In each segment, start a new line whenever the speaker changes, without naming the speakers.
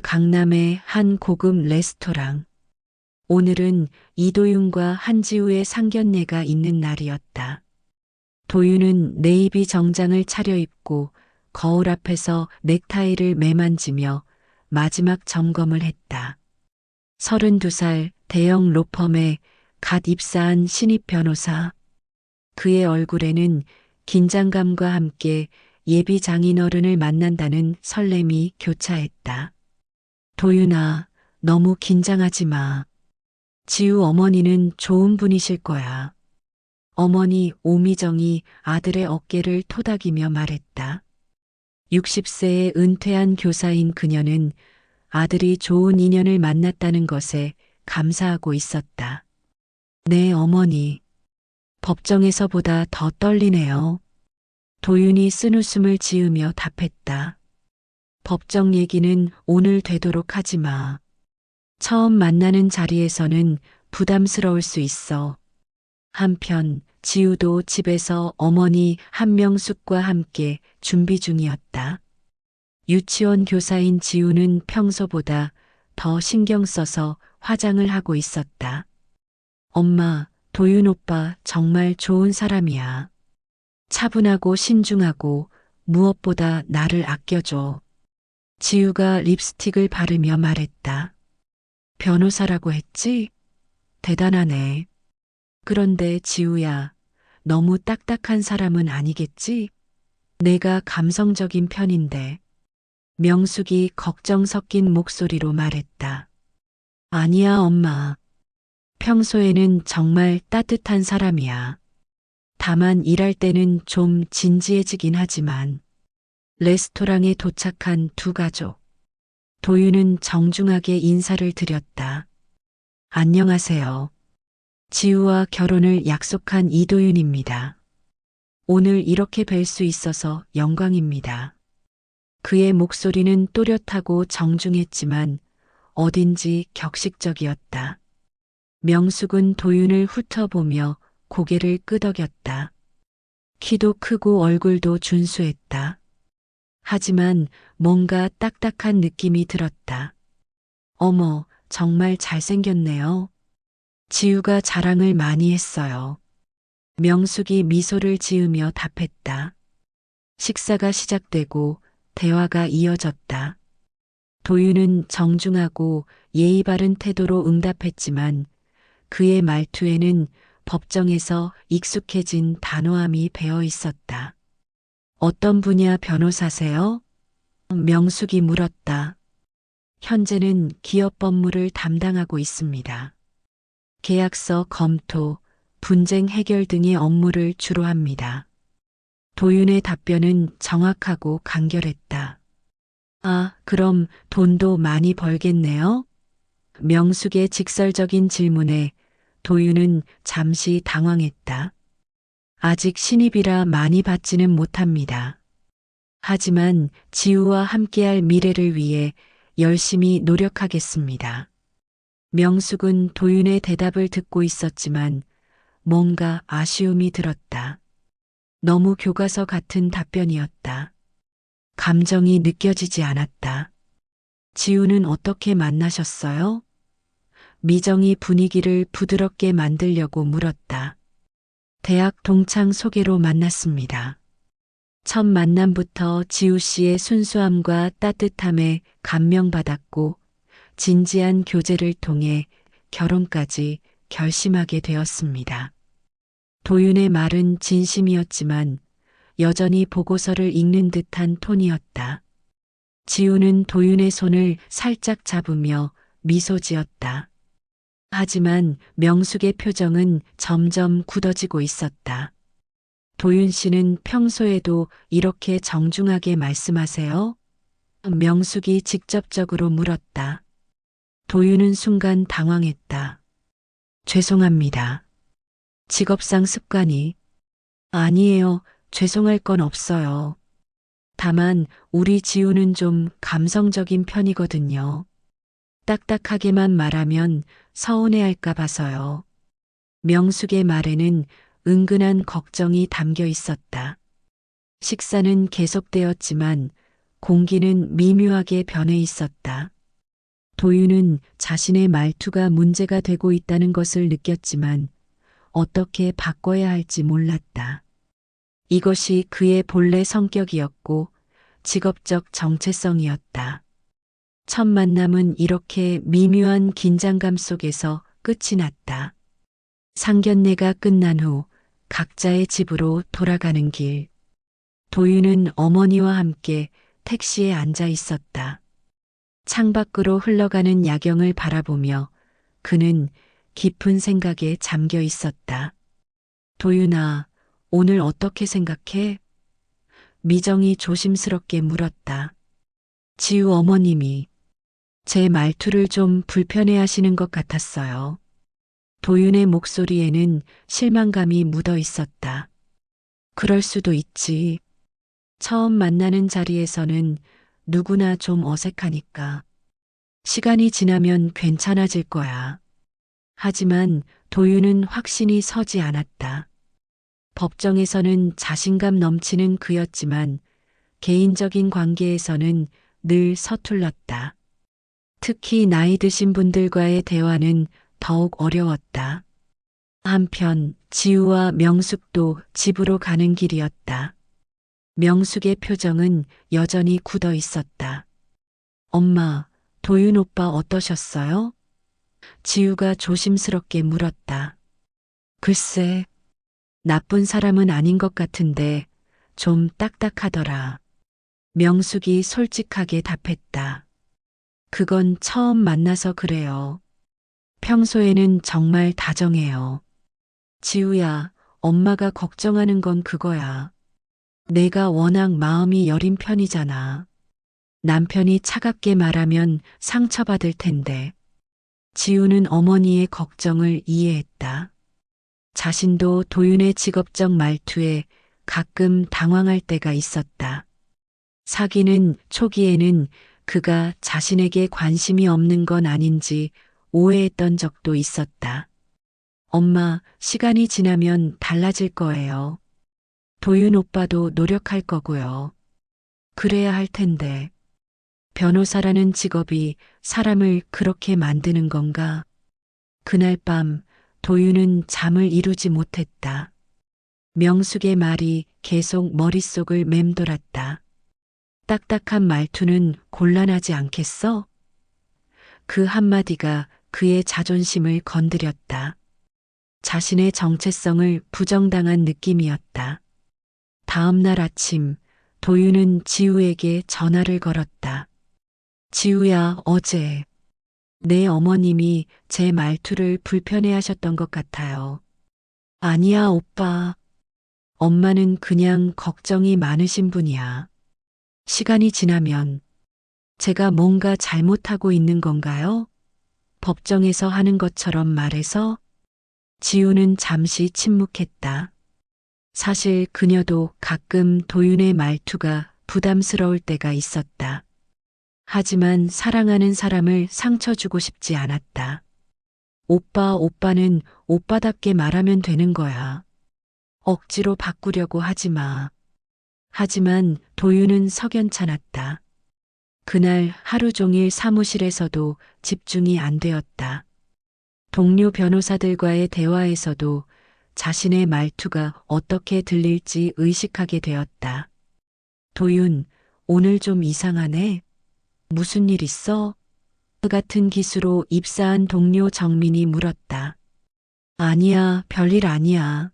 강남의 한 고급 레스토랑. 오늘은 이도윤과 한지우의 상견례가 있는 날이었다. 도윤은 네이비 정장을 차려입고 거울 앞에서 넥타이를 매만지며 마지막 점검을 했다. 32살 대형 로펌에 갓 입사한 신입 변호사. 그의 얼굴에는 긴장감과 함께 예비 장인어른을 만난다는 설렘이 교차했다. 도윤아, 너무 긴장하지 마. 지우 어머니는 좋은 분이실 거야. 어머니 오미정이 아들의 어깨를 토닥이며 말했다. 60세에 은퇴한 교사인 그녀는 아들이 좋은 인연을 만났다는 것에 감사하고 있었다. 네, 어머니. 법정에서보다 더 떨리네요. 도윤이 쓴웃음을 지으며 답했다. 법정 얘기는 오늘 되도록 하지 마. 처음 만나는 자리에서는 부담스러울 수 있어. 한편 지우도 집에서 어머니 한명숙과 함께 준비 중이었다. 유치원 교사인 지우는 평소보다 더 신경 써서 화장을 하고 있었다. 엄마, 도윤 오빠 정말 좋은 사람이야. 차분하고 신중하고 무엇보다 나를 아껴줘. 지우가 립스틱을 바르며 말했다. 변호사라고 했지? 대단하네. 그런데 지우야, 너무 딱딱한 사람은 아니겠지? 내가 감성적인 편인데. 명숙이 걱정 섞인 목소리로 말했다. 아니야, 엄마. 평소에는 정말 따뜻한 사람이야. 다만 일할 때는 좀 진지해지긴 하지만. 레스토랑에 도착한 두 가족. 도윤은 정중하게 인사를 드렸다. 안녕하세요. 지우와 결혼을 약속한 이도윤입니다. 오늘 이렇게 뵐 수 있어서 영광입니다. 그의 목소리는 또렷하고 정중했지만 어딘지 격식적이었다. 명숙은 도윤을 훑어보며 고개를 끄덕였다. 키도 크고 얼굴도 준수했다. 하지만 뭔가 딱딱한 느낌이 들었다. 어머, 정말 잘생겼네요. 지우가 자랑을 많이 했어요. 명숙이 미소를 지으며 답했다. 식사가 시작되고 대화가 이어졌다. 도윤은 정중하고 예의 바른 태도로 응답했지만 그의 말투에는 법정에서 익숙해진 단호함이 배어 있었다. 어떤 분야 변호사세요? 명숙이 물었다. 현재는 기업 법무를 담당하고 있습니다. 계약서 검토, 분쟁 해결 등의 업무를 주로 합니다. 도윤의 답변은 정확하고 간결했다. 아, 그럼 돈도 많이 벌겠네요? 명숙의 직설적인 질문에 도윤은 잠시 당황했다. 아직 신입이라 많이 받지는 못합니다. 하지만 지우와 함께할 미래를 위해 열심히 노력하겠습니다. 명숙은 도윤의 대답을 듣고 있었지만 뭔가 아쉬움이 들었다. 너무 교과서 같은 답변이었다. 감정이 느껴지지 않았다. 지우는 어떻게 만나셨어요? 미정이 분위기를 부드럽게 만들려고 물었다. 대학 동창 소개로 만났습니다. 첫 만남부터 지우 씨의 순수함과 따뜻함에 감명받았고 진지한 교제를 통해 결혼까지 결심하게 되었습니다. 도윤의 말은 진심이었지만 여전히 보고서를 읽는 듯한 톤이었다. 지우는 도윤의 손을 살짝 잡으며 미소 지었다. 하지만 명숙의 표정은 점점 굳어지고 있었다. 도윤 씨는 평소에도 이렇게 정중하게 말씀하세요? 명숙이 직접적으로 물었다. 도윤은 순간 당황했다. 죄송합니다. 직업상 습관이. 아니에요. 죄송할 건 없어요. 다만 우리 지우는 좀 감성적인 편이거든요. 딱딱하게만 말하면 서운해할까 봐서요. 명숙의 말에는 은근한 걱정이 담겨 있었다. 식사는 계속되었지만 공기는 미묘하게 변해 있었다. 도윤은 자신의 말투가 문제가 되고 있다는 것을 느꼈지만 어떻게 바꿔야 할지 몰랐다. 이것이 그의 본래 성격이었고 직업적 정체성이었다. 첫 만남은 이렇게 미묘한 긴장감 속에서 끝이 났다. 상견례가 끝난 후 각자의 집으로 돌아가는 길. 도윤은 어머니와 함께 택시에 앉아 있었다. 창밖으로 흘러가는 야경을 바라보며 그는 깊은 생각에 잠겨 있었다. 도윤아, 오늘 어떻게 생각해? 미정이 조심스럽게 물었다. 지우 어머님이 제 말투를 좀 불편해 하시는 것 같았어요. 도윤의 목소리에는 실망감이 묻어 있었다. 그럴 수도 있지. 처음 만나는 자리에서는 누구나 좀 어색하니까. 시간이 지나면 괜찮아질 거야. 하지만 도윤은 확신이 서지 않았다. 법정에서는 자신감 넘치는 그였지만 개인적인 관계에서는 늘 서툴렀다. 특히 나이 드신 분들과의 대화는 더욱 어려웠다. 한편 지우와 명숙도 집으로 가는 길이었다. 명숙의 표정은 여전히 굳어 있었다. 엄마, 도윤 오빠 어떠셨어요? 지우가 조심스럽게 물었다. 글쎄, 나쁜 사람은 아닌 것 같은데 좀 딱딱하더라. 명숙이 솔직하게 답했다. 그건 처음 만나서 그래요. 평소에는 정말 다정해요. 지우야, 엄마가 걱정하는 건 그거야. 내가 워낙 마음이 여린 편이잖아. 남편이 차갑게 말하면 상처받을 텐데. 지우는 어머니의 걱정을 이해했다. 자신도 도윤의 직업적 말투에 가끔 당황할 때가 있었다. 사귀는 초기에는 그가 자신에게 관심이 없는 건 아닌지 오해했던 적도 있었다. 엄마, 시간이 지나면 달라질 거예요. 도윤 오빠도 노력할 거고요. 그래야 할 텐데. 변호사라는 직업이 사람을 그렇게 만드는 건가? 그날 밤 도윤은 잠을 이루지 못했다. 명숙의 말이 계속 머릿속을 맴돌았다. 딱딱한 말투는 곤란하지 않겠어? 그 한마디가 그의 자존심을 건드렸다. 자신의 정체성을 부정당한 느낌이었다. 다음 날 아침 도윤은 지우에게 전화를 걸었다. 지우야, 어제 내 어머님이 제 말투를 불편해 하셨던 것 같아요. 아니야, 오빠. 엄마는 그냥 걱정이 많으신 분이야. 시간이 지나면 제가 뭔가 잘못하고 있는 건가요? 법정에서 하는 것처럼 말해서 지우는 잠시 침묵했다. 사실 그녀도 가끔 도윤의 말투가 부담스러울 때가 있었다. 하지만 사랑하는 사람을 상처 주고 싶지 않았다. 오빠는 오빠답게 말하면 되는 거야. 억지로 바꾸려고 하지 마. 하지만 도윤은 석연찮았다. 그날 하루 종일 사무실에서도 집중이 안 되었다. 동료 변호사들과의 대화에서도 자신의 말투가 어떻게 들릴지 의식하게 되었다. 도윤, 오늘 좀 이상하네. 무슨 일 있어? 그 같은 기수로 입사한 동료 정민이 물었다. 아니야, 별일 아니야.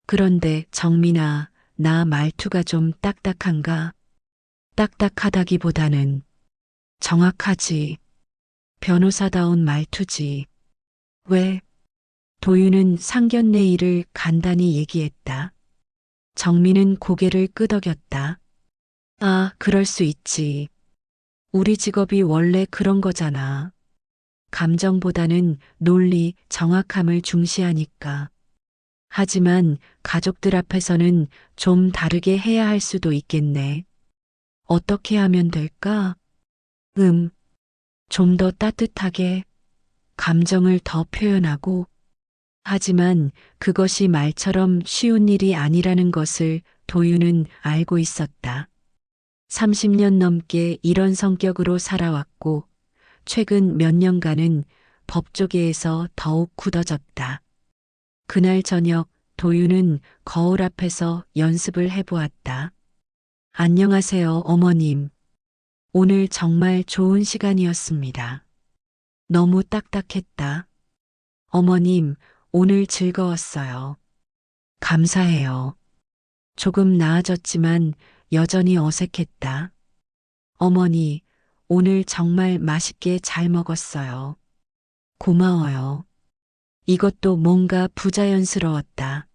그런데 정민아, 나 말투가 좀 딱딱한가? 딱딱하다기보다는 정확하지. 변호사다운 말투지. 왜? 도윤은 상견례 일을 간단히 얘기했다. 정민은 고개를 끄덕였다. 아, 그럴 수 있지. 우리 직업이 원래 그런 거잖아. 감정보다는 논리, 정확함을 중시하니까. 하지만 가족들 앞에서는 좀 다르게 해야 할 수도 있겠네. 어떻게 하면 될까? 좀 더 따뜻하게, 감정을 더 표현하고, 하지만 그것이 말처럼 쉬운 일이 아니라는 것을 도윤은 알고 있었다. 30년 넘게 이런 성격으로 살아왔고 최근 몇 년간은 법조계에서 더욱 굳어졌다. 그날 저녁 도윤은 거울 앞에서 연습을 해보았다. 안녕하세요, 어머님. 오늘 정말 좋은 시간이었습니다. 너무 딱딱했다. 어머님, 오늘 즐거웠어요. 감사해요. 조금 나아졌지만 여전히 어색했다. 어머니, 오늘 정말 맛있게 잘 먹었어요. 고마워요. 이것도 뭔가 부자연스러웠다.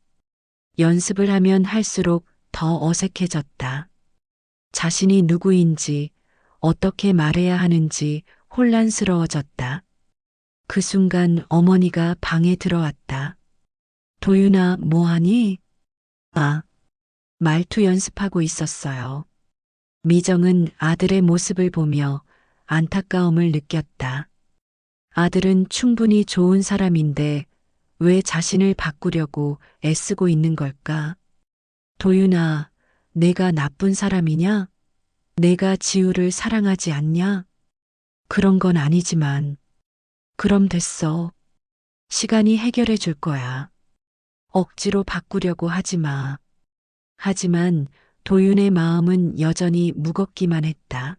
연습을 하면 할수록 더 어색해졌다. 자신이 누구인지, 어떻게 말해야 하는지 혼란스러워졌다. 그 순간 어머니가 방에 들어왔다. 도윤아, 뭐하니? 아, 말투 연습하고 있었어요. 미정은 아들의 모습을 보며 안타까움을 느꼈다. 아들은 충분히 좋은 사람인데 왜 자신을 바꾸려고 애쓰고 있는 걸까? 도윤아, 내가 나쁜 사람이냐? 내가 지우를 사랑하지 않냐? 그런 건 아니지만. 그럼 됐어. 시간이 해결해 줄 거야. 억지로 바꾸려고 하지 마. 하지만 도윤의 마음은 여전히 무겁기만 했다.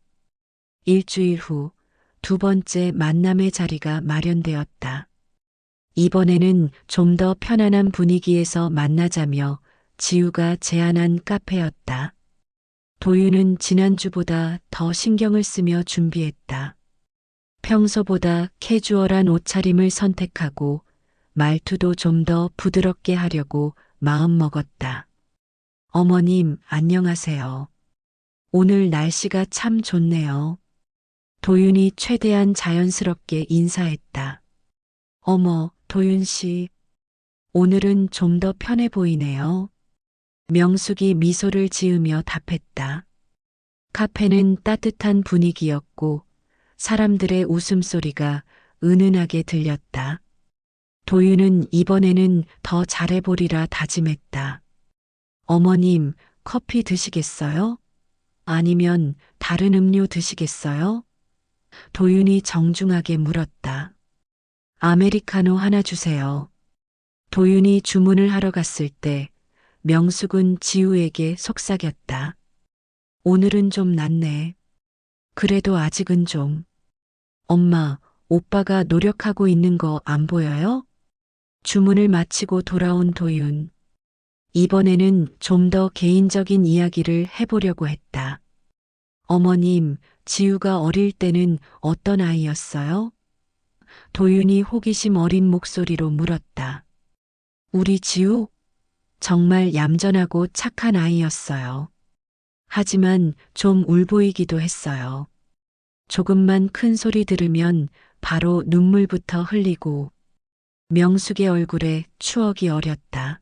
일주일 후 두 번째 만남의 자리가 마련되었다. 이번에는 좀 더 편안한 분위기에서 만나자며 지우가 제안한 카페였다. 도윤은 지난주보다 더 신경을 쓰며 준비했다. 평소보다 캐주얼한 옷차림을 선택하고 말투도 좀 더 부드럽게 하려고 마음먹었다. 어머님, 안녕하세요. 오늘 날씨가 참 좋네요. 도윤이 최대한 자연스럽게 인사했다. 어머, 도윤 씨. 오늘은 좀 더 편해 보이네요. 명숙이 미소를 지으며 답했다. 카페는 따뜻한 분위기였고 사람들의 웃음소리가 은은하게 들렸다. 도윤은 이번에는 더 잘해보리라 다짐했다. 어머님, 커피 드시겠어요? 아니면 다른 음료 드시겠어요? 도윤이 정중하게 물었다. 아메리카노 하나 주세요. 도윤이 주문을 하러 갔을 때 명숙은 지우에게 속삭였다. 오늘은 좀 낫네. 그래도 아직은 좀. 엄마, 오빠가 노력하고 있는 거 안 보여요? 주문을 마치고 돌아온 도윤. 이번에는 좀 더 개인적인 이야기를 해보려고 했다. 어머님, 지우가 어릴 때는 어떤 아이였어요? 도윤이 호기심 어린 목소리로 물었다. 우리 지우? 정말 얌전하고 착한 아이였어요. 하지만 좀 울보이기도 했어요. 조금만 큰 소리 들으면 바로 눈물부터 흘리고 명숙의 얼굴에 추억이 어렸다.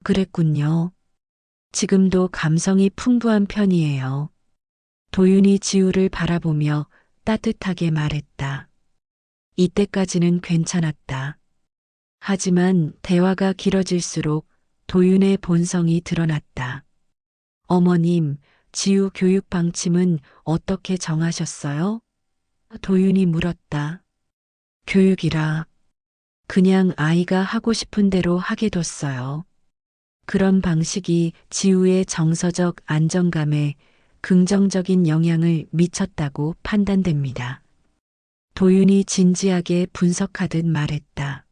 그랬군요. 지금도 감성이 풍부한 편이에요. 도윤이 지우를 바라보며 따뜻하게 말했다. 이때까지는 괜찮았다. 하지만 대화가 길어질수록 도윤의 본성이 드러났다. 어머님, 지우 교육 방침은 어떻게 정하셨어요? 도윤이 물었다. 교육이라. 그냥 아이가 하고 싶은 대로 하게 뒀어요. 그런 방식이 지우의 정서적 안정감에 긍정적인 영향을 미쳤다고 판단됩니다. 도윤이 진지하게 분석하듯 말했다.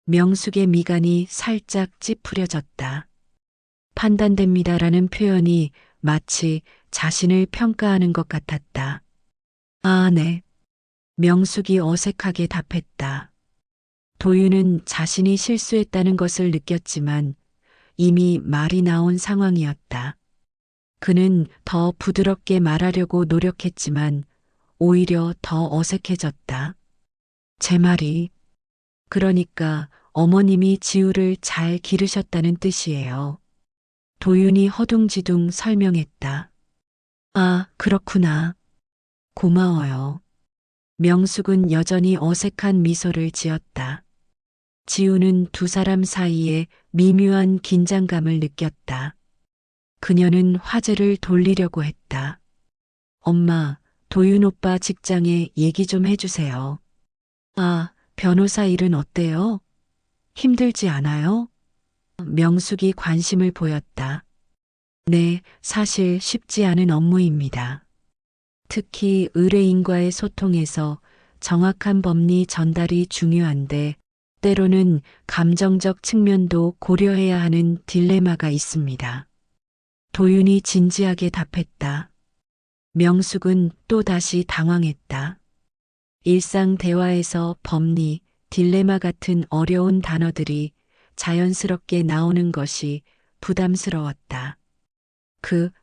명숙의 미간이 살짝 찌푸려졌다. 판단됩니다라는 표현이 마치 자신을 평가하는 것 같았다. 아, 네. 명숙이 어색하게 답했다. 도윤은 자신이 실수했다는 것을 느꼈지만 이미 말이 나온 상황이었다. 그는 더 부드럽게 말하려고 노력했지만 오히려 더 어색해졌다. 제 말이, 그러니까 어머님이 지우를 잘 기르셨다는 뜻이에요. 도윤이 허둥지둥 설명했다. 아, 그렇구나. 고마워요. 명숙은 여전히 어색한 미소를 지었다. 지우는 두 사람 사이에 미묘한 긴장감을 느꼈다. 그녀는 화제를 돌리려고 했다. 엄마, 도윤 오빠 직장에 얘기 좀 해주세요. 아, 변호사 일은 어때요? 힘들지 않아요? 명숙이 관심을 보였다. 네, 사실 쉽지 않은 업무입니다. 특히 의뢰인과의 소통에서 정확한 법리 전달이 중요한데 때로는 감정적 측면도 고려해야 하는 딜레마가 있습니다. 도윤이 진지하게 답했다. 명숙은 또다시 당황했다. 일상 대화에서 법리, 딜레마 같은 어려운 단어들이 자연스럽게 나오는 것이 부담스러웠다.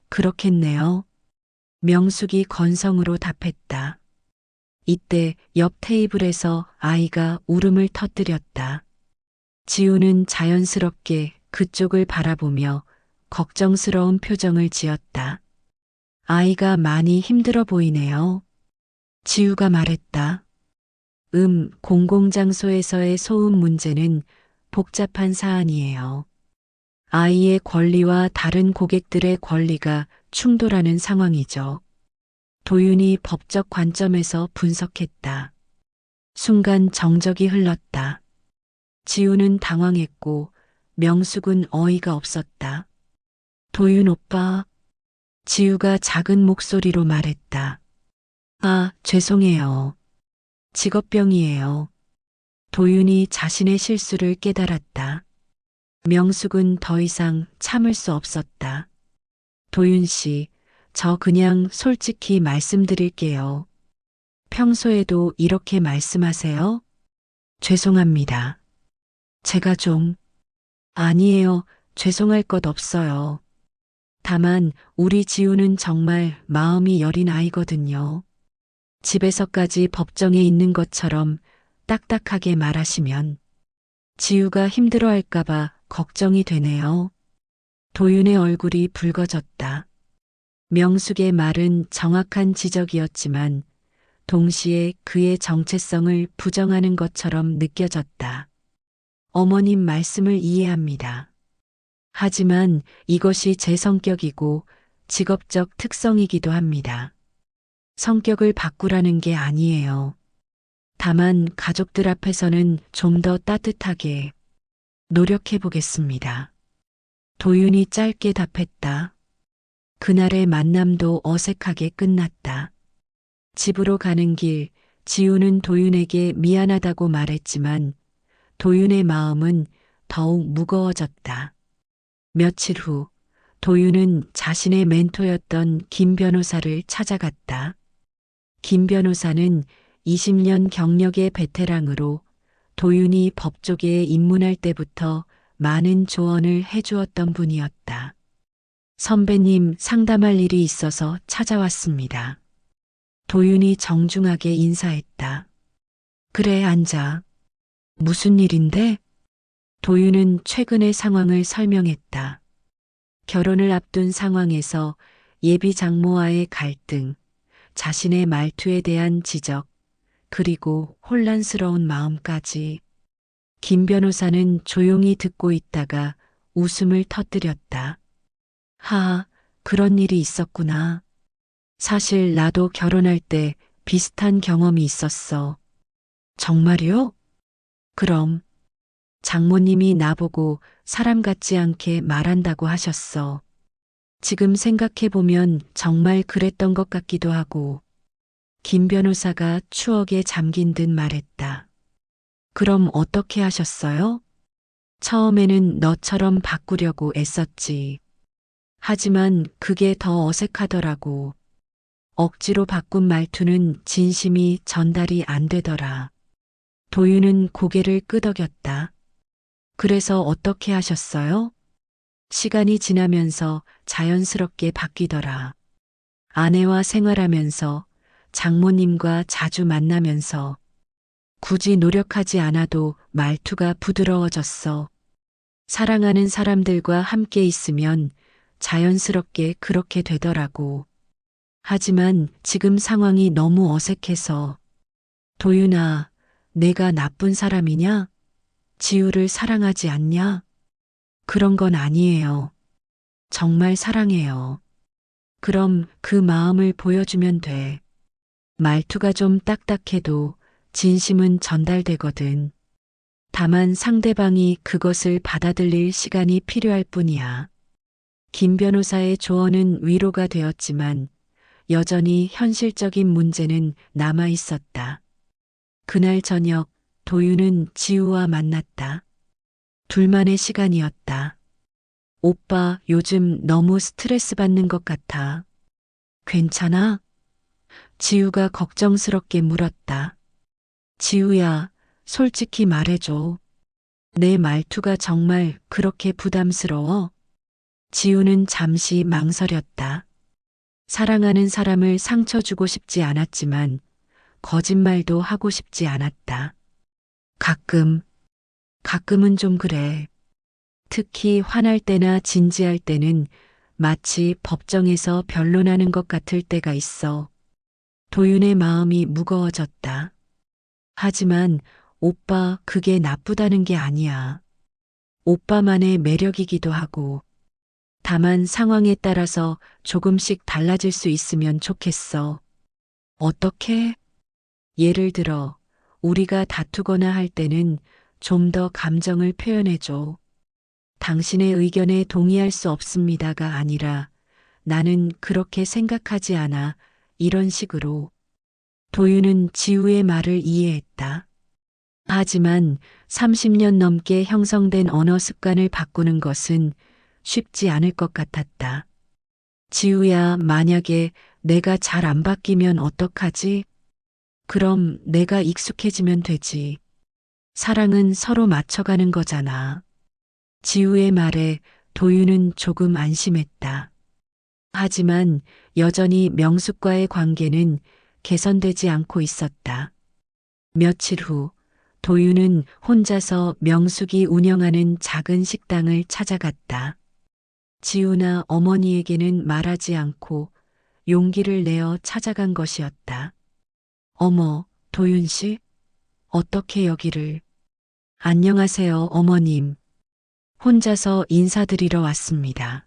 그렇겠네요. 명숙이 건성으로 답했다. 이때 옆 테이블에서 아이가 울음을 터뜨렸다. 지우는 자연스럽게 그쪽을 바라보며 걱정스러운 표정을 지었다. 아이가 많이 힘들어 보이네요. 지우가 말했다. 공공장소에서의 소음 문제는 복잡한 사안이에요. 아이의 권리와 다른 고객들의 권리가 충돌하는 상황이죠. 도윤이 법적 관점에서 분석했다. 순간 정적이 흘렀다. 지우는 당황했고 명숙은 어이가 없었다. 도윤 오빠, 지우가 작은 목소리로 말했다. 아, 죄송해요. 직업병이에요. 도윤이 자신의 실수를 깨달았다. 명숙은 더 이상 참을 수 없었다. 도윤 씨, 저 그냥 솔직히 말씀드릴게요. 평소에도 이렇게 말씀하세요? 죄송합니다. 제가 좀, 아니에요. 죄송할 것 없어요. 다만 우리 지우는 정말 마음이 여린 아이거든요. 집에서까지 법정에 있는 것처럼 딱딱하게 말하시면 지우가 힘들어할까봐 걱정이 되네요. 도윤의 얼굴이 붉어졌다. 명숙의 말은 정확한 지적이었지만 동시에 그의 정체성을 부정하는 것처럼 느껴졌다. 어머님 말씀을 이해합니다. 하지만 이것이 제 성격이고 직업적 특성이기도 합니다. 성격을 바꾸라는 게 아니에요. 다만 가족들 앞에서는 좀 더 따뜻하게 노력해 보겠습니다. 도윤이 짧게 답했다. 그날의 만남도 어색하게 끝났다. 집으로 가는 길, 지우는 도윤에게 미안하다고 말했지만 도윤의 마음은 더욱 무거워졌다. 며칠 후, 도윤은 자신의 멘토였던 김 변호사를 찾아갔다. 김 변호사는 20년 경력의 베테랑으로 도윤이 법조계에 입문할 때부터 많은 조언을 해주었던 분이었다. 선배님 상담할 일이 있어서 찾아왔습니다. 도윤이 정중하게 인사했다. 그래, 앉아. 무슨 일인데? 도윤은 최근의 상황을 설명했다. 결혼을 앞둔 상황에서 예비 장모와의 갈등, 자신의 말투에 대한 지적, 그리고 혼란스러운 마음까지. 김 변호사는 조용히 듣고 있다가 웃음을 터뜨렸다. 그런 일이 있었구나. 사실 나도 결혼할 때 비슷한 경험이 있었어. 정말요? 그럼 장모님이 나보고 사람 같지 않게 말한다고 하셨어. 지금 생각해보면 정말 그랬던 것 같기도 하고. 김 변호사가 추억에 잠긴 듯 말했다. 그럼 어떻게 하셨어요? 처음에는 너처럼 바꾸려고 애썼지. 하지만 그게 더 어색하더라고. 억지로 바꾼 말투는 진심이 전달이 안 되더라. 도윤은 고개를 끄덕였다. 그래서 어떻게 하셨어요? 시간이 지나면서 자연스럽게 바뀌더라. 아내와 생활하면서 장모님과 자주 만나면서 굳이 노력하지 않아도 말투가 부드러워졌어. 사랑하는 사람들과 함께 있으면 자연스럽게 그렇게 되더라고. 하지만 지금 상황이 너무 어색해서. 도윤아, 내가 나쁜 사람이냐? 지우를 사랑하지 않냐? 그런 건 아니에요. 정말 사랑해요. 그럼 그 마음을 보여주면 돼. 말투가 좀 딱딱해도 진심은 전달되거든. 다만 상대방이 그것을 받아들일 시간이 필요할 뿐이야. 김 변호사의 조언은 위로가 되었지만 여전히 현실적인 문제는 남아 있었다. 그날 저녁 도윤은 지우와 만났다. 둘만의 시간이었다. 오빠, 요즘 너무 스트레스 받는 것 같아. 괜찮아? 지우가 걱정스럽게 물었다. 지우야, 솔직히 말해줘. 내 말투가 정말 그렇게 부담스러워? 지우는 잠시 망설였다. 사랑하는 사람을 상처 주고 싶지 않았지만 거짓말도 하고 싶지 않았다. 가끔은 좀 그래. 특히 화날 때나 진지할 때는 마치 법정에서 변론하는 것 같을 때가 있어. 도윤의 마음이 무거워졌다. 하지만 오빠, 그게 나쁘다는 게 아니야. 오빠만의 매력이기도 하고. 다만 상황에 따라서 조금씩 달라질 수 있으면 좋겠어. 어떻게? 예를 들어, 우리가 다투거나 할 때는 좀 더 감정을 표현해줘. 당신의 의견에 동의할 수 없습니다가 아니라 나는 그렇게 생각하지 않아. 이런 식으로. 도윤은 지우의 말을 이해했다. 하지만 30년 넘게 형성된 언어 습관을 바꾸는 것은 쉽지 않을 것 같았다. 지우야, 만약에 내가 잘 안 바뀌면 어떡하지? 그럼 내가 익숙해지면 되지. 사랑은 서로 맞춰가는 거잖아. 지우의 말에 도윤은 조금 안심했다. 하지만 여전히 명숙과의 관계는 개선되지 않고 있었다. 며칠 후 도윤은 혼자서 명숙이 운영하는 작은 식당을 찾아갔다. 지우나 어머니에게는 말하지 않고 용기를 내어 찾아간 것이었다. 어머, 도윤 씨? 어떻게 여기를? 안녕하세요, 어머님. 혼자서 인사드리러 왔습니다.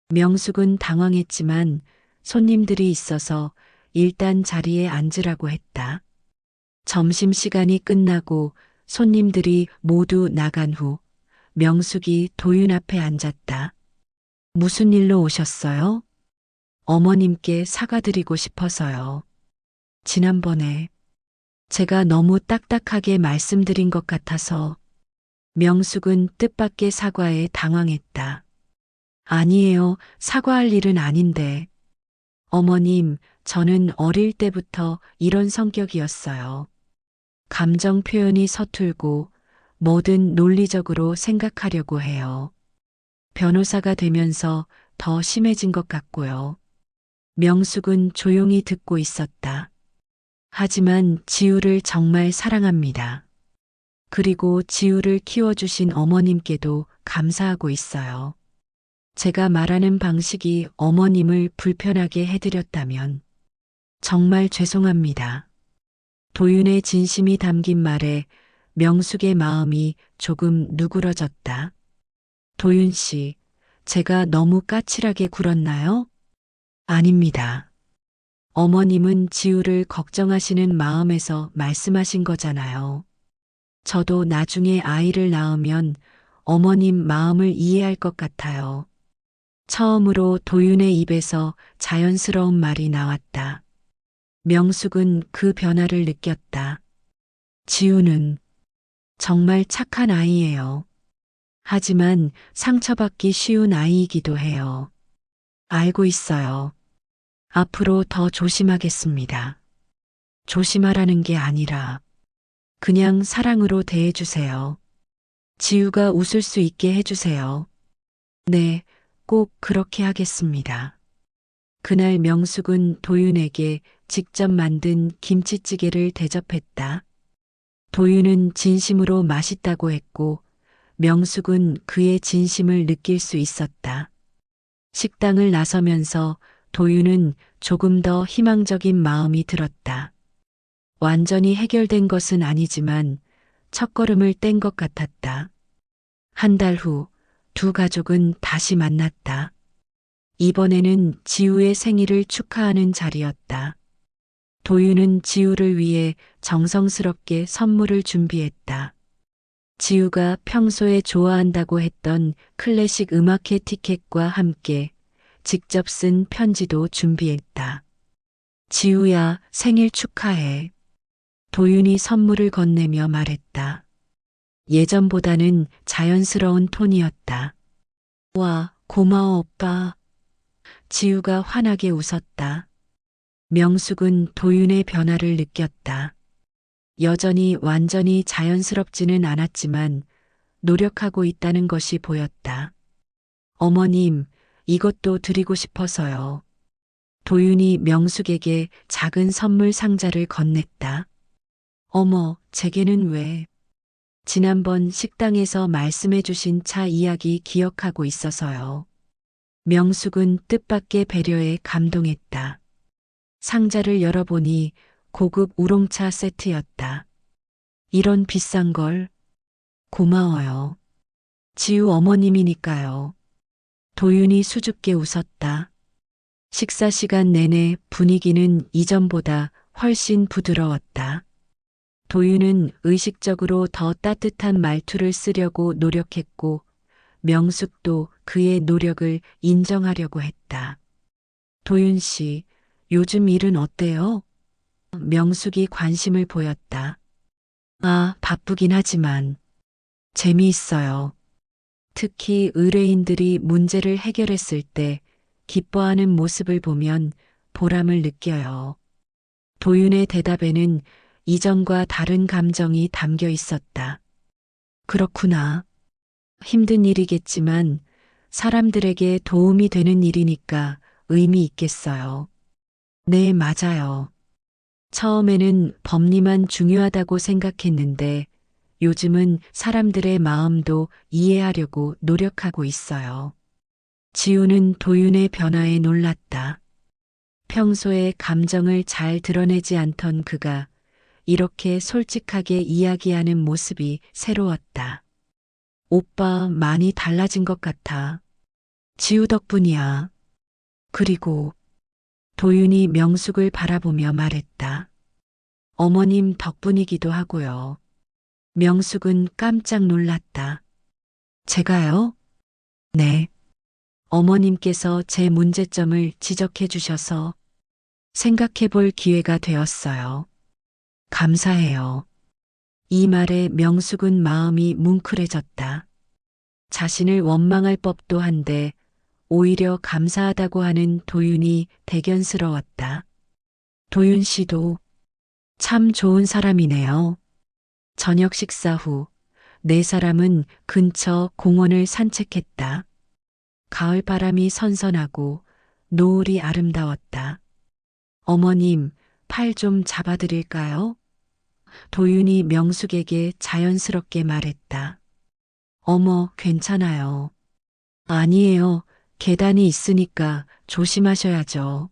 명숙은 당황했지만 손님들이 있어서 일단 자리에 앉으라고 했다. 점심시간이 끝나고 손님들이 모두 나간 후 명숙이 도윤 앞에 앉았다. 무슨 일로 오셨어요? 어머님께 사과드리고 싶어서요. 지난번에 제가 너무 딱딱하게 말씀드린 것 같아서. 명숙은 뜻밖의 사과에 당황했다. 아니에요, 사과할 일은 아닌데. 어머님, 저는 어릴 때부터 이런 성격이었어요. 감정 표현이 서툴고 뭐든 논리적으로 생각하려고 해요. 변호사가 되면서 더 심해진 것 같고요. 명숙은 조용히 듣고 있었다. 하지만 지우를 정말 사랑합니다. 그리고 지우를 키워주신 어머님께도 감사하고 있어요. 제가 말하는 방식이 어머님을 불편하게 해드렸다면 정말 죄송합니다. 도윤의 진심이 담긴 말에 명숙의 마음이 조금 누그러졌다. 도윤 씨, 제가 너무 까칠하게 굴었나요? 아닙니다. 어머님은 지우를 걱정하시는 마음에서 말씀하신 거잖아요. 저도 나중에 아이를 낳으면 어머님 마음을 이해할 것 같아요. 처음으로 도윤의 입에서 자연스러운 말이 나왔다. 명숙은 그 변화를 느꼈다. 지우는 정말 착한 아이예요. 하지만 상처받기 쉬운 아이이기도 해요. 알고 있어요. 앞으로 더 조심하겠습니다. 조심하라는 게 아니라 그냥 사랑으로 대해주세요. 지우가 웃을 수 있게 해주세요. 네, 꼭 그렇게 하겠습니다. 그날 명숙은 도윤에게 직접 만든 김치찌개를 대접했다. 도윤은 진심으로 맛있다고 했고 명숙은 그의 진심을 느낄 수 있었다. 식당을 나서면서 도윤은 조금 더 희망적인 마음이 들었다. 완전히 해결된 것은 아니지만 첫걸음을 뗀 것 같았다. 한 달 후 두 가족은 다시 만났다. 이번에는 지우의 생일을 축하하는 자리였다. 도윤은 지우를 위해 정성스럽게 선물을 준비했다. 지우가 평소에 좋아한다고 했던 클래식 음악회 티켓과 함께 직접 쓴 편지도 준비했다. 지우야, 생일 축하해. 도윤이 선물을 건네며 말했다. 예전보다는 자연스러운 톤이었다. 와, 고마워, 오빠. 지우가 환하게 웃었다. 명숙은 도윤의 변화를 느꼈다. 여전히 완전히 자연스럽지는 않았지만 노력하고 있다는 것이 보였다. 어머님, 이것도 드리고 싶어서요. 도윤이 명숙에게 작은 선물 상자를 건넸다. 어머, 제게는 왜? 지난번 식당에서 말씀해 주신 차 이야기 기억하고 있어서요. 명숙은 뜻밖의 배려에 감동했다. 상자를 열어보니 고급 우롱차 세트였다. 이런 비싼 걸 고마워요. 지우 어머님이니까요. 도윤이 수줍게 웃었다. 식사 시간 내내 분위기는 이전보다 훨씬 부드러웠다. 도윤은 의식적으로 더 따뜻한 말투를 쓰려고 노력했고 명숙도 그의 노력을 인정하려고 했다. 도윤 씨, 요즘 일은 어때요? 명숙이 관심을 보였다. 아, 바쁘긴 하지만 재미있어요. 특히 의뢰인들이 문제를 해결했을 때 기뻐하는 모습을 보면 보람을 느껴요. 도윤의 대답에는 이전과 다른 감정이 담겨 있었다. 그렇구나. 힘든 일이겠지만 사람들에게 도움이 되는 일이니까 의미 있겠어요. 네, 맞아요. 처음에는 법리만 중요하다고 생각했는데 요즘은 사람들의 마음도 이해하려고 노력하고 있어요. 지우는 도윤의 변화에 놀랐다. 평소에 감정을 잘 드러내지 않던 그가 이렇게 솔직하게 이야기하는 모습이 새로웠다. 오빠 많이 달라진 것 같아. 지우 덕분이야. 그리고 도윤이 명숙을 바라보며 말했다. 어머님 덕분이기도 하고요. 명숙은 깜짝 놀랐다. 제가요? 네. 어머님께서 제 문제점을 지적해 주셔서 생각해 볼 기회가 되었어요. 감사해요. 이 말에 명숙은 마음이 뭉클해졌다. 자신을 원망할 법도 한데 오히려 감사하다고 하는 도윤이 대견스러웠다. 도윤 씨도 참 좋은 사람이네요. 저녁 식사 후 네 사람은 근처 공원을 산책했다. 가을 바람이 선선하고 노을이 아름다웠다. 어머님, 팔 좀 잡아드릴까요? 도윤이 명숙에게 자연스럽게 말했다. 어머, 괜찮아요. 아니에요. 계단이 있으니까 조심하셔야죠.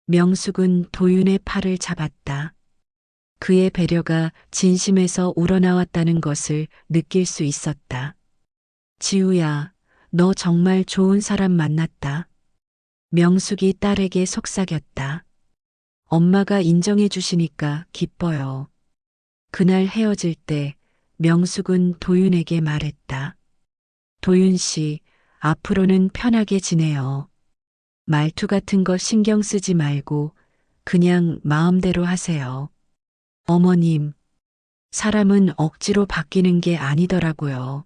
명숙은 도윤의 팔을 잡았다. 그의 배려가 진심에서 우러나왔다는 것을 느낄 수 있었다. 지우야, 너 정말 좋은 사람 만났다. 명숙이 딸에게 속삭였다. 엄마가 인정해 주시니까 기뻐요. 그날 헤어질 때 명숙은 도윤에게 말했다. 도윤 씨, 앞으로는 편하게 지내요. 말투 같은 거 신경 쓰지 말고 그냥 마음대로 하세요. 어머님, 사람은 억지로 바뀌는 게 아니더라고요.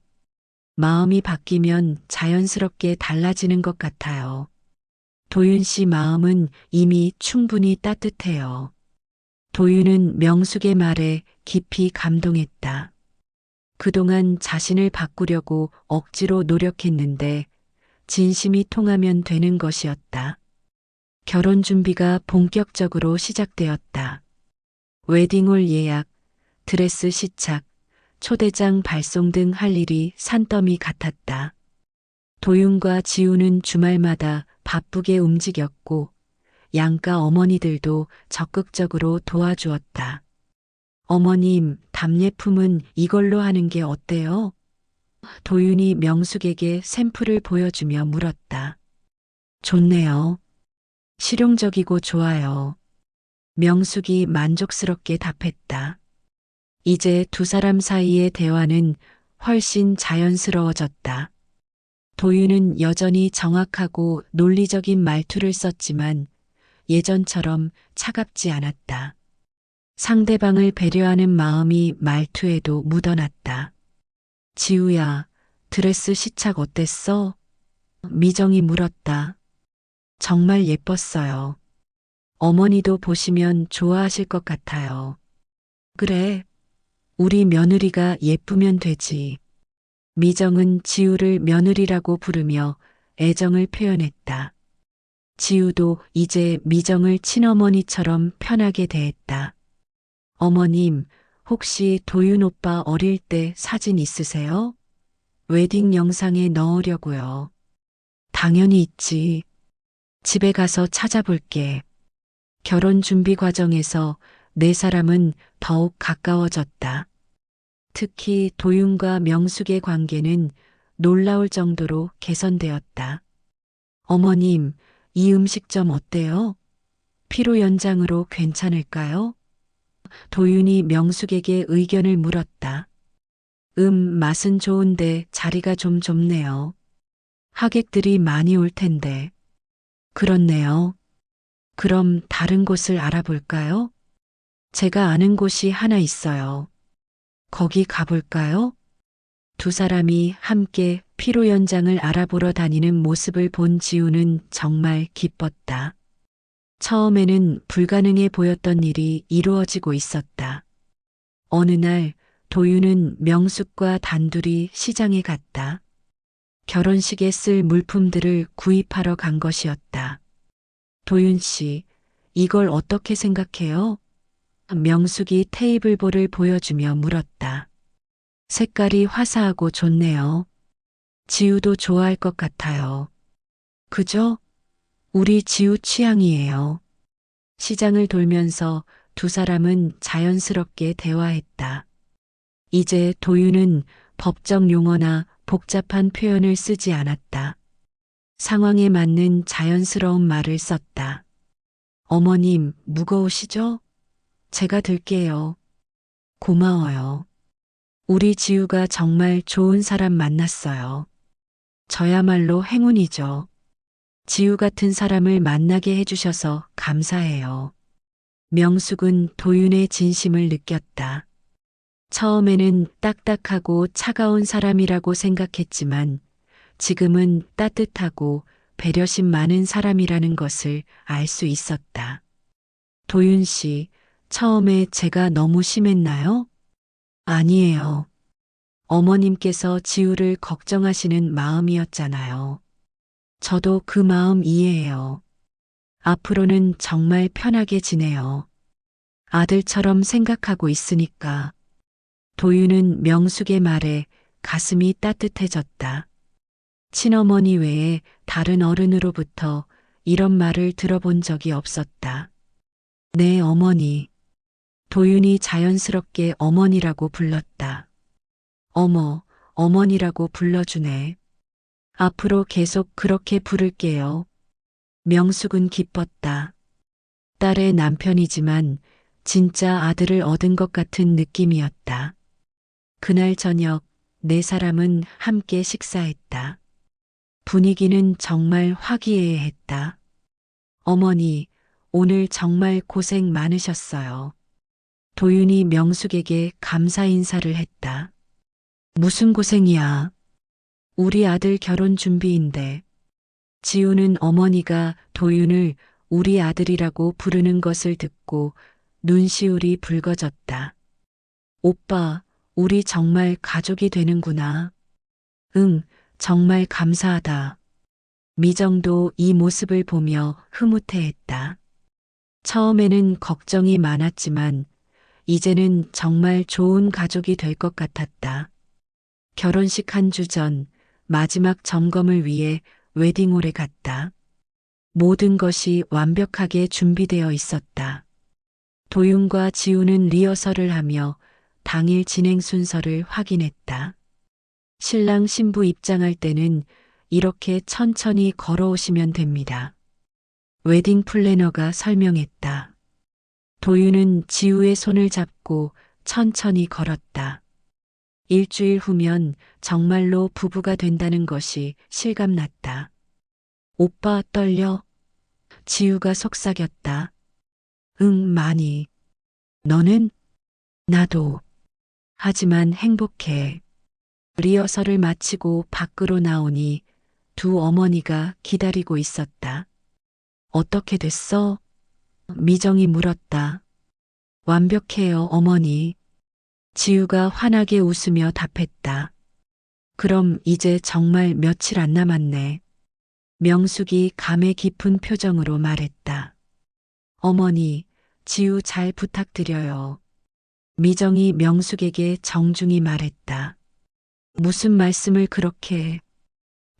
마음이 바뀌면 자연스럽게 달라지는 것 같아요. 도윤 씨 마음은 이미 충분히 따뜻해요. 도윤은 명숙의 말에 깊이 감동했다. 그동안 자신을 바꾸려고 억지로 노력했는데 진심이 통하면 되는 것이었다. 결혼 준비가 본격적으로 시작되었다. 웨딩홀 예약, 드레스 시착, 초대장 발송 등 할 일이 산더미 같았다. 도윤과 지우는 주말마다 바쁘게 움직였고 양가 어머니들도 적극적으로 도와주었다. 어머님, 답례품은 이걸로 하는 게 어때요? 도윤이 명숙에게 샘플을 보여주며 물었다. 좋네요. 실용적이고 좋아요. 명숙이 만족스럽게 답했다. 이제 두 사람 사이의 대화는 훨씬 자연스러워졌다. 도윤은 여전히 정확하고 논리적인 말투를 썼지만 예전처럼 차갑지 않았다. 상대방을 배려하는 마음이 말투에도 묻어났다. 지우야, 드레스 시착 어땠어? 미정이 물었다. 정말 예뻤어요. 어머니도 보시면 좋아하실 것 같아요. 그래, 우리 며느리가 예쁘면 되지. 미정은 지우를 며느리라고 부르며 애정을 표현했다. 지우도 이제 미정을 친어머니처럼 편하게 대했다. 어머님, 혹시 도윤 오빠 어릴 때 사진 있으세요? 웨딩 영상에 넣으려고요. 당연히 있지. 집에 가서 찾아볼게. 결혼 준비 과정에서 네 사람은 더욱 가까워졌다. 특히 도윤과 명숙의 관계는 놀라울 정도로 개선되었다. 어머님, 이 음식점 어때요? 피로 연장으로 괜찮을까요? 도윤이 명숙에게 의견을 물었다. 맛은 좋은데 자리가 좀 좁네요. 하객들이 많이 올 텐데. 그렇네요. 그럼 다른 곳을 알아볼까요? 제가 아는 곳이 하나 있어요. 거기 가볼까요? 두 사람이 함께 피로 연장을 알아보러 다니는 모습을 본 지우는 정말 기뻤다. 처음에는 불가능해 보였던 일이 이루어지고 있었다. 어느 날 도윤은 명숙과 단둘이 시장에 갔다. 결혼식에 쓸 물품들을 구입하러 간 것이었다. 도윤 씨, 이걸 어떻게 생각해요? 명숙이 테이블볼을 보여주며 물었다. 색깔이 화사하고 좋네요. 지우도 좋아할 것 같아요. 그죠? 우리 지우 취향이에요. 시장을 돌면서 두 사람은 자연스럽게 대화했다. 이제 도윤은 법적 용어나 복잡한 표현을 쓰지 않았다. 상황에 맞는 자연스러운 말을 썼다. 어머님, 무거우시죠? 제가 들게요. 고마워요. 우리 지우가 정말 좋은 사람 만났어요. 저야말로 행운이죠. 지우 같은 사람을 만나게 해주셔서 감사해요. 명숙은 도윤의 진심을 느꼈다. 처음에는 딱딱하고 차가운 사람이라고 생각했지만 지금은 따뜻하고 배려심 많은 사람이라는 것을 알 수 있었다. 도윤 씨, 처음에 제가 너무 심했나요? 아니에요. 어머님께서 지우를 걱정하시는 마음이었잖아요. 저도 그 마음 이해해요. 앞으로는 정말 편하게 지내요. 아들처럼 생각하고 있으니까. 도윤은 명숙의 말에 가슴이 따뜻해졌다. 친어머니 외에 다른 어른으로부터 이런 말을 들어본 적이 없었다. 네, 어머니. 도윤이 자연스럽게 어머니라고 불렀다. 어머, 어머니라고 불러주네. 앞으로 계속 그렇게 부를게요. 명숙은 기뻤다. 딸의 남편이지만 진짜 아들을 얻은 것 같은 느낌이었다. 그날 저녁 네 사람은 함께 식사했다. 분위기는 정말 화기애애했다. 어머니, 오늘 정말 고생 많으셨어요. 도윤이 명숙에게 감사 인사를 했다. 무슨 고생이야. 우리 아들 결혼 준비인데. 지우는 어머니가 도윤을 우리 아들이라고 부르는 것을 듣고 눈시울이 붉어졌다. 오빠, 우리 정말 가족이 되는구나. 응, 정말 감사하다. 미정도 이 모습을 보며 흐뭇해했다. 처음에는 걱정이 많았지만 이제는 정말 좋은 가족이 될 것 같았다. 결혼식 한 주 전 마지막 점검을 위해 웨딩홀에 갔다. 모든 것이 완벽하게 준비되어 있었다. 도윤과 지우는 리허설을 하며 당일 진행 순서를 확인했다. 신랑 신부 입장할 때는 이렇게 천천히 걸어오시면 됩니다. 웨딩 플래너가 설명했다. 도윤은 지우의 손을 잡고 천천히 걸었다. 일주일 후면 정말로 부부가 된다는 것이 실감났다. 오빠 떨려? 지우가 속삭였다. 응, 많이. 너는? 나도. 하지만 행복해. 리허설을 마치고 밖으로 나오니 두 어머니가 기다리고 있었다. 어떻게 됐어? 미정이 물었다. 완벽해요, 어머니. 지우가 환하게 웃으며 답했다. 그럼 이제 정말 며칠 안 남았네. 명숙이 감회 깊은 표정으로 말했다. 어머니, 지우 잘 부탁드려요. 미정이 명숙에게 정중히 말했다. 무슨 말씀을 그렇게 해.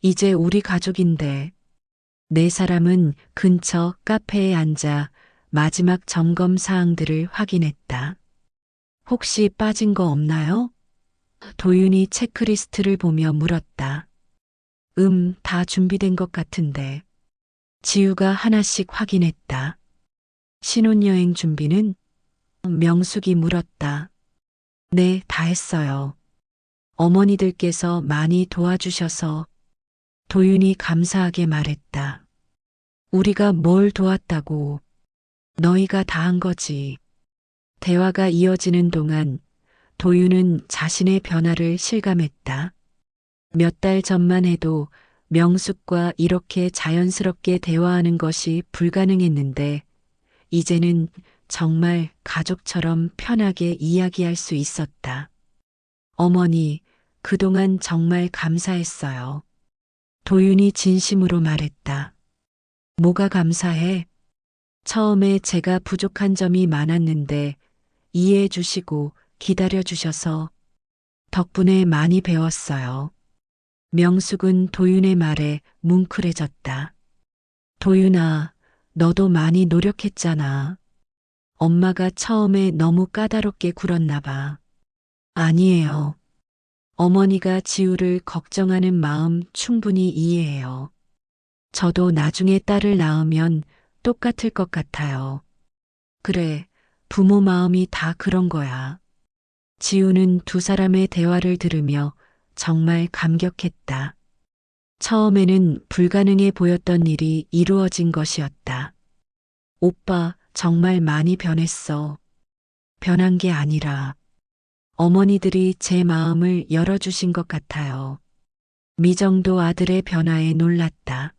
이제 우리 가족인데. 네 사람은 근처 카페에 앉아 마지막 점검 사항들을 확인했다. 혹시 빠진 거 없나요? 도윤이 체크리스트를 보며 물었다. 다 준비된 것 같은데. 지우가 하나씩 확인했다. 신혼여행 준비는? 명숙이 물었다. 네, 다 했어요. 어머니들께서 많이 도와주셔서. 도윤이 감사하게 말했다. 우리가 뭘 도왔다고. 너희가 다 한 거지. 대화가 이어지는 동안 도윤은 자신의 변화를 실감했다. 몇 달 전만 해도 명숙과 이렇게 자연스럽게 대화하는 것이 불가능했는데 이제는 정말 가족처럼 편하게 이야기할 수 있었다. 어머니, 그동안 정말 감사했어요. 도윤이 진심으로 말했다. 뭐가 감사해? 처음에 제가 부족한 점이 많았는데 이해해 주시고 기다려 주셔서 덕분에 많이 배웠어요. 명숙은 도윤의 말에 뭉클해졌다. 도윤아, 너도 많이 노력했잖아. 엄마가 처음에 너무 까다롭게 굴었나 봐. 아니에요. 어머니가 지우를 걱정하는 마음 충분히 이해해요. 저도 나중에 딸을 낳으면 똑같을 것 같아요. 그래, 부모 마음이 다 그런 거야. 지우는 두 사람의 대화를 들으며 정말 감격했다. 처음에는 불가능해 보였던 일이 이루어진 것이었다. 오빠, 정말 많이 변했어. 변한 게 아니라 어머니들이 제 마음을 열어주신 것 같아요. 미정도 아들의 변화에 놀랐다.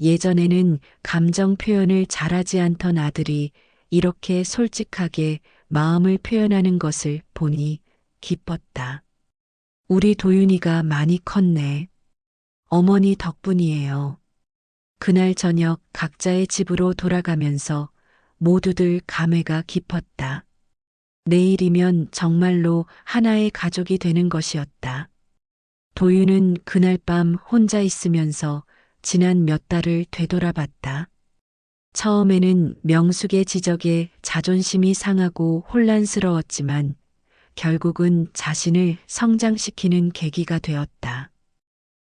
예전에는 감정 표현을 잘하지 않던 아들이 이렇게 솔직하게 마음을 표현하는 것을 보니 기뻤다. 우리 도윤이가 많이 컸네. 어머니 덕분이에요. 그날 저녁 각자의 집으로 돌아가면서 모두들 감회가 깊었다. 내일이면 정말로 하나의 가족이 되는 것이었다. 도윤은 그날 밤 혼자 있으면서 지난 몇 달을 되돌아봤다. 처음에는 명숙의 지적에 자존심이 상하고 혼란스러웠지만 결국은 자신을 성장시키는 계기가 되었다.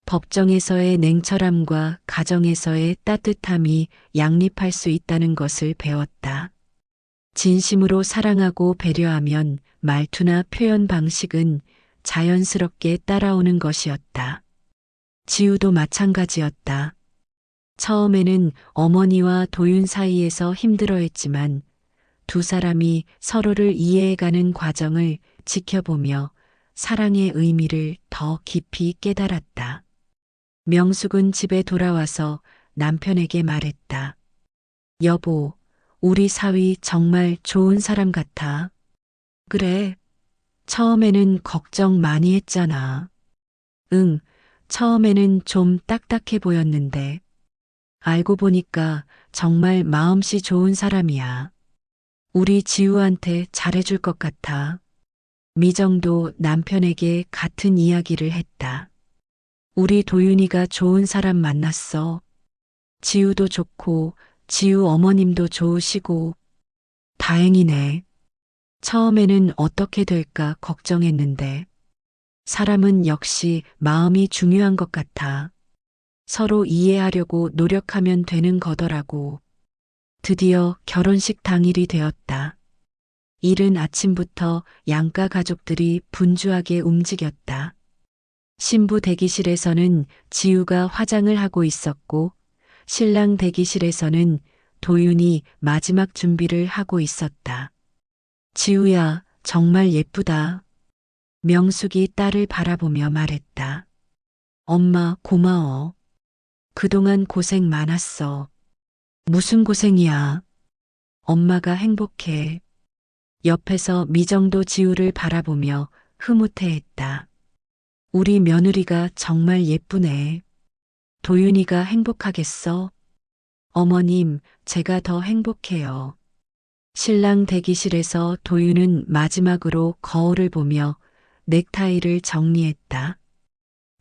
법정에서의 냉철함과 가정에서의 따뜻함이 양립할 수 있다는 것을 배웠다. 진심으로 사랑하고 배려하면 말투나 표현 방식은 자연스럽게 따라오는 것이었다. 지우도 마찬가지였다. 처음에는 어머니와 도윤 사이에서 힘들어했지만 두 사람이 서로를 이해해가는 과정을 지켜보며 사랑의 의미를 더 깊이 깨달았다. 명숙은 집에 돌아와서 남편에게 말했다. 여보, 우리 사위 정말 좋은 사람 같아. 그래. 처음에는 걱정 많이 했잖아. 응, 처음에는 좀 딱딱해 보였는데. 알고 보니까 정말 마음씨 좋은 사람이야. 우리 지우한테 잘해줄 것 같아. 미정도 남편에게 같은 이야기를 했다. 우리 도윤이가 좋은 사람 만났어. 지우도 좋고, 지우 어머님도 좋으시고. 다행이네. 처음에는 어떻게 될까 걱정했는데. 사람은 역시 마음이 중요한 것 같아. 서로 이해하려고 노력하면 되는 거더라고. 드디어 결혼식 당일이 되었다. 이른 아침부터 양가 가족들이 분주하게 움직였다. 신부 대기실에서는 지우가 화장을 하고 있었고, 신랑 대기실에서는 도윤이 마지막 준비를 하고 있었다. 지우야, 정말 예쁘다. 명숙이 딸을 바라보며 말했다. 엄마, 고마워. 그동안 고생 많았어. 무슨 고생이야. 엄마가 행복해. 옆에서 미정도 지우를 바라보며 흐뭇해했다. 우리 며느리가 정말 예쁘네. 도윤이가 행복하겠어? 어머님, 제가 더 행복해요. 신랑 대기실에서 도윤은 마지막으로 거울을 보며 넥타이를 정리했다.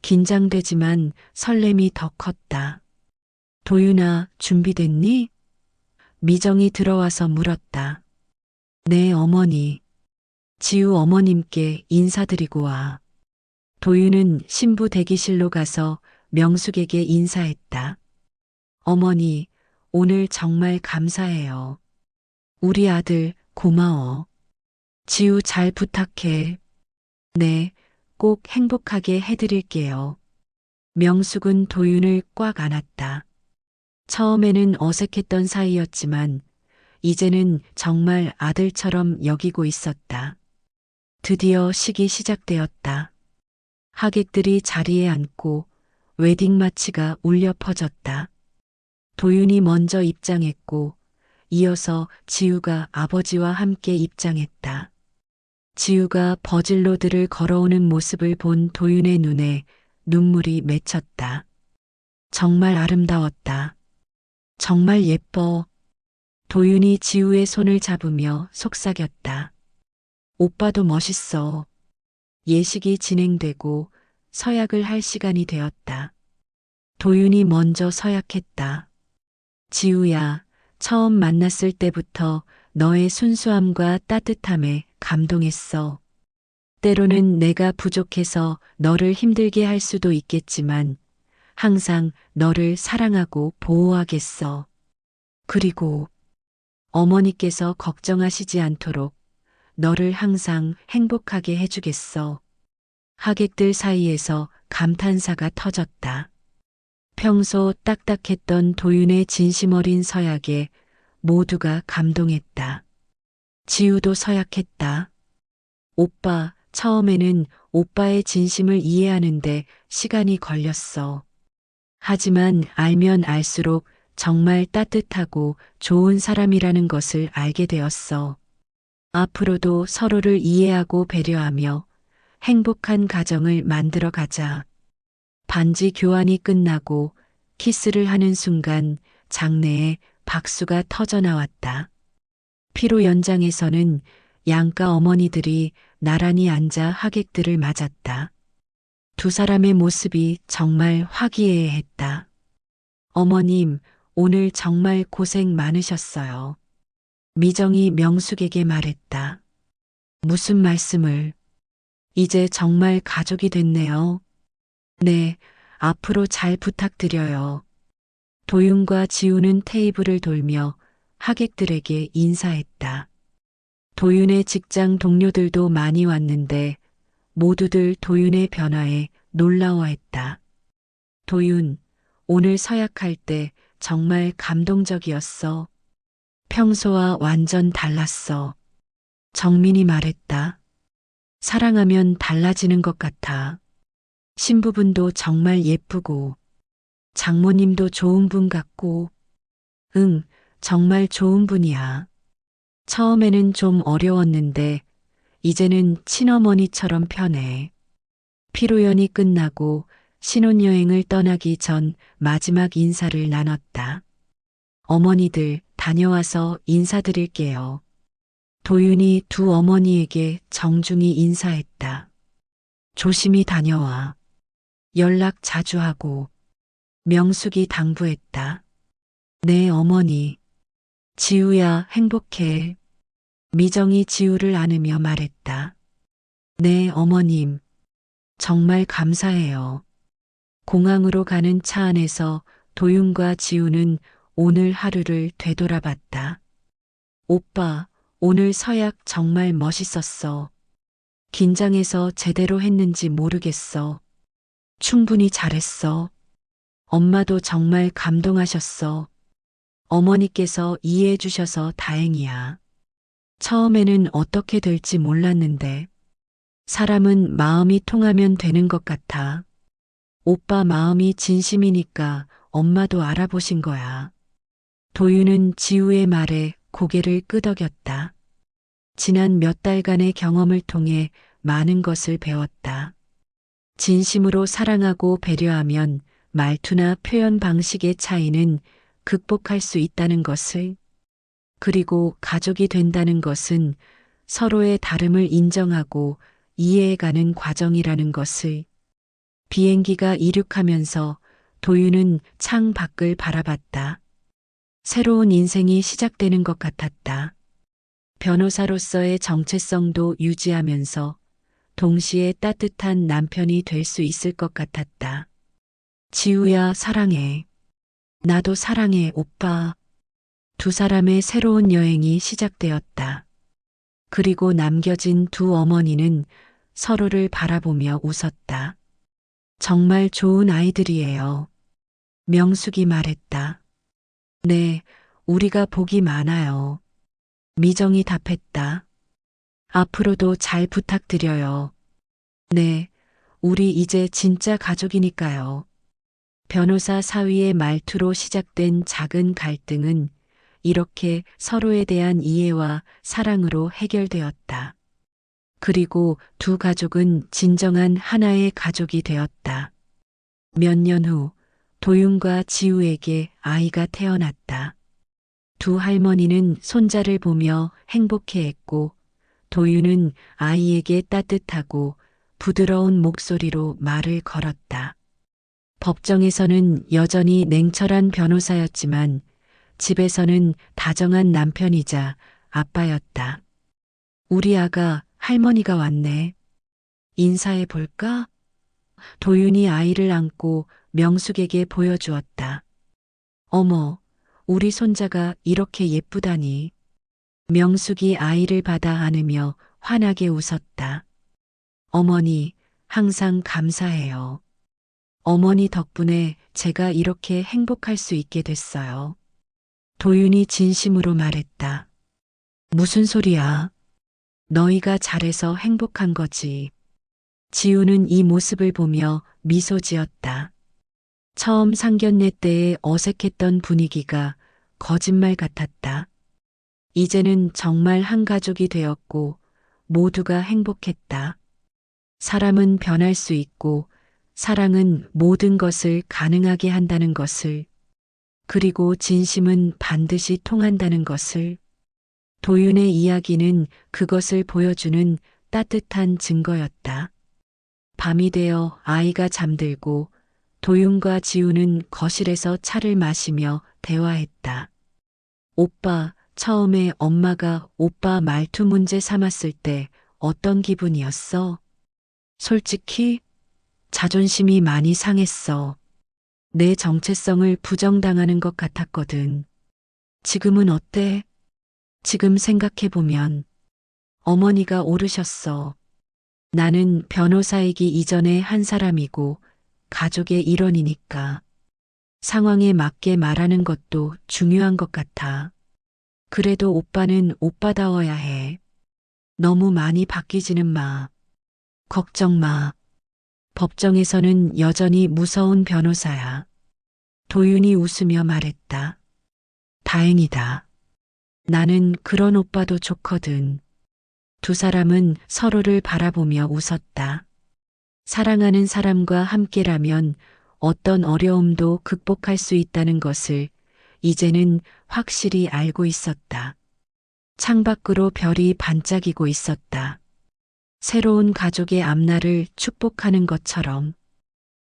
긴장되지만 설렘이 더 컸다. 도윤아, 준비됐니? 미정이 들어와서 물었다. 네, 어머니. 지우 어머님께 인사드리고 와. 도윤은 신부 대기실로 가서 명숙에게 인사했다. 어머니, 오늘 정말 감사해요. 우리 아들 고마워. 지우 잘 부탁해. 네, 꼭 행복하게 해드릴게요. 명숙은 도윤을 꽉 안았다. 처음에는 어색했던 사이였지만 이제는 정말 아들처럼 여기고 있었다. 드디어 식이 시작되었다. 하객들이 자리에 앉고 웨딩 마치가 울려 퍼졌다. 도윤이 먼저 입장했고 이어서 지우가 아버지와 함께 입장했다. 지우가 버질로드를 걸어오는 모습을 본 도윤의 눈에 눈물이 맺혔다. 정말 아름다웠다. 정말 예뻐. 도윤이 지우의 손을 잡으며 속삭였다. 오빠도 멋있어. 예식이 진행되고 서약을 할 시간이 되었다. 도윤이 먼저 서약했다. 지우야, 처음 만났을 때부터 너의 순수함과 따뜻함에 감동했어. 때로는 내가 부족해서 너를 힘들게 할 수도 있겠지만 항상 너를 사랑하고 보호하겠어. 그리고 어머니께서 걱정하시지 않도록 너를 항상 행복하게 해주겠어. 하객들 사이에서 감탄사가 터졌다. 평소 딱딱했던 도윤의 진심 어린 서약에 모두가 감동했다. 지우도 서약했다. 오빠, 처음에는 오빠의 진심을 이해하는데 시간이 걸렸어. 하지만 알면 알수록 정말 따뜻하고 좋은 사람이라는 것을 알게 되었어. 앞으로도 서로를 이해하고 배려하며 행복한 가정을 만들어 가자. 반지 교환이 끝나고 키스를 하는 순간 장내에 박수가 터져 나왔다. 피로 연장에서는 양가 어머니들이 나란히 앉아 하객들을 맞았다. 두 사람의 모습이 정말 화기애애했다. 어머님, 오늘 정말 고생 많으셨어요. 미정이 명숙에게 말했다. 무슨 말씀을? 이제 정말 가족이 됐네요. 네, 앞으로 잘 부탁드려요. 도윤과 지우는 테이블을 돌며 하객들에게 인사했다. 도윤의 직장 동료들도 많이 왔는데 모두들 도윤의 변화에 놀라워했다. 도윤, 오늘 서약할 때 정말 감동적이었어. 평소와 완전 달랐어. 정민이 말했다. 사랑하면 달라지는 것 같아. 신부분도 정말 예쁘고, 장모님도 좋은 분 같고, 응, 정말 좋은 분이야. 처음에는 좀 어려웠는데, 이제는 친어머니처럼 편해. 피로연이 끝나고 신혼여행을 떠나기 전 마지막 인사를 나눴다. 어머니들 다녀와서 인사드릴게요. 도윤이 두 어머니에게 정중히 인사했다. 조심히 다녀와. 연락 자주 하고. 명숙이 당부했다. 네, 어머니. 지우야, 행복해. 미정이 지우를 안으며 말했다. 네, 어머님. 정말 감사해요. 공항으로 가는 차 안에서 도윤과 지우는 오늘 하루를 되돌아봤다. 오빠, 오늘 서약 정말 멋있었어. 긴장해서 제대로 했는지 모르겠어. 충분히 잘했어. 엄마도 정말 감동하셨어. 어머니께서 이해해 주셔서 다행이야. 처음에는 어떻게 될지 몰랐는데, 사람은 마음이 통하면 되는 것 같아. 오빠 마음이 진심이니까 엄마도 알아보신 거야. 도윤은 지우의 말에 고개를 끄덕였다. 지난 몇 달간의 경험을 통해 많은 것을 배웠다. 진심으로 사랑하고 배려하면 말투나 표현 방식의 차이는 극복할 수 있다는 것을, 그리고 가족이 된다는 것은 서로의 다름을 인정하고 이해해가는 과정이라는 것을. 비행기가 이륙하면서 도윤은 창 밖을 바라봤다. 새로운 인생이 시작되는 것 같았다. 변호사로서의 정체성도 유지하면서 동시에 따뜻한 남편이 될 수 있을 것 같았다. 지우야, 사랑해. 나도 사랑해, 오빠. 두 사람의 새로운 여행이 시작되었다. 그리고 남겨진 두 어머니는 서로를 바라보며 웃었다. 정말 좋은 아이들이에요. 명숙이 말했다. 네, 우리가 복이 많아요. 미정이 답했다. 앞으로도 잘 부탁드려요. 네, 우리 이제 진짜 가족이니까요. 변호사 사위의 말투로 시작된 작은 갈등은 이렇게 서로에 대한 이해와 사랑으로 해결되었다. 그리고 두 가족은 진정한 하나의 가족이 되었다. 몇 년 후 도윤과 지우에게 아이가 태어났다. 두 할머니는 손자를 보며 행복해했고 도윤은 아이에게 따뜻하고 부드러운 목소리로 말을 걸었다. 법정에서는 여전히 냉철한 변호사였지만 집에서는 다정한 남편이자 아빠였다. 우리 아가 할머니가 왔네. 인사해 볼까? 도윤이 아이를 안고 명숙에게 보여주었다. 어머, 우리 손자가 이렇게 예쁘다니. 명숙이 아이를 받아 안으며 환하게 웃었다. 어머니, 항상 감사해요. 어머니 덕분에 제가 이렇게 행복할 수 있게 됐어요. 도윤이 진심으로 말했다. 무슨 소리야? 너희가 잘해서 행복한 거지. 지우는 이 모습을 보며 미소 지었다. 처음 상견례 때의 어색했던 분위기가 거짓말 같았다. 이제는 정말 한 가족이 되었고 모두가 행복했다. 사람은 변할 수 있고 사랑은 모든 것을 가능하게 한다는 것을, 그리고 진심은 반드시 통한다는 것을. 도윤의 이야기는 그것을 보여주는 따뜻한 증거였다. 밤이 되어 아이가 잠들고 도윤과 지우는 거실에서 차를 마시며 대화했다. 오빠, 처음에 엄마가 오빠 말투 문제 삼았을 때 어떤 기분이었어? 솔직히 자존심이 많이 상했어. 내 정체성을 부정당하는 것 같았거든. 지금은 어때? 지금 생각해보면 어머니가 오르셨어. 나는 변호사이기 이전의 한 사람이고 가족의 일원이니까. 상황에 맞게 말하는 것도 중요한 것 같아. 그래도 오빠는 오빠다워야 해. 너무 많이 바뀌지는 마. 걱정 마. 법정에서는 여전히 무서운 변호사야. 도윤이 웃으며 말했다. 다행이다. 나는 그런 오빠도 좋거든. 두 사람은 서로를 바라보며 웃었다. 사랑하는 사람과 함께라면 어떤 어려움도 극복할 수 있다는 것을 이제는 확실히 알고 있었다. 창밖으로 별이 반짝이고 있었다. 새로운 가족의 앞날을 축복하는 것처럼.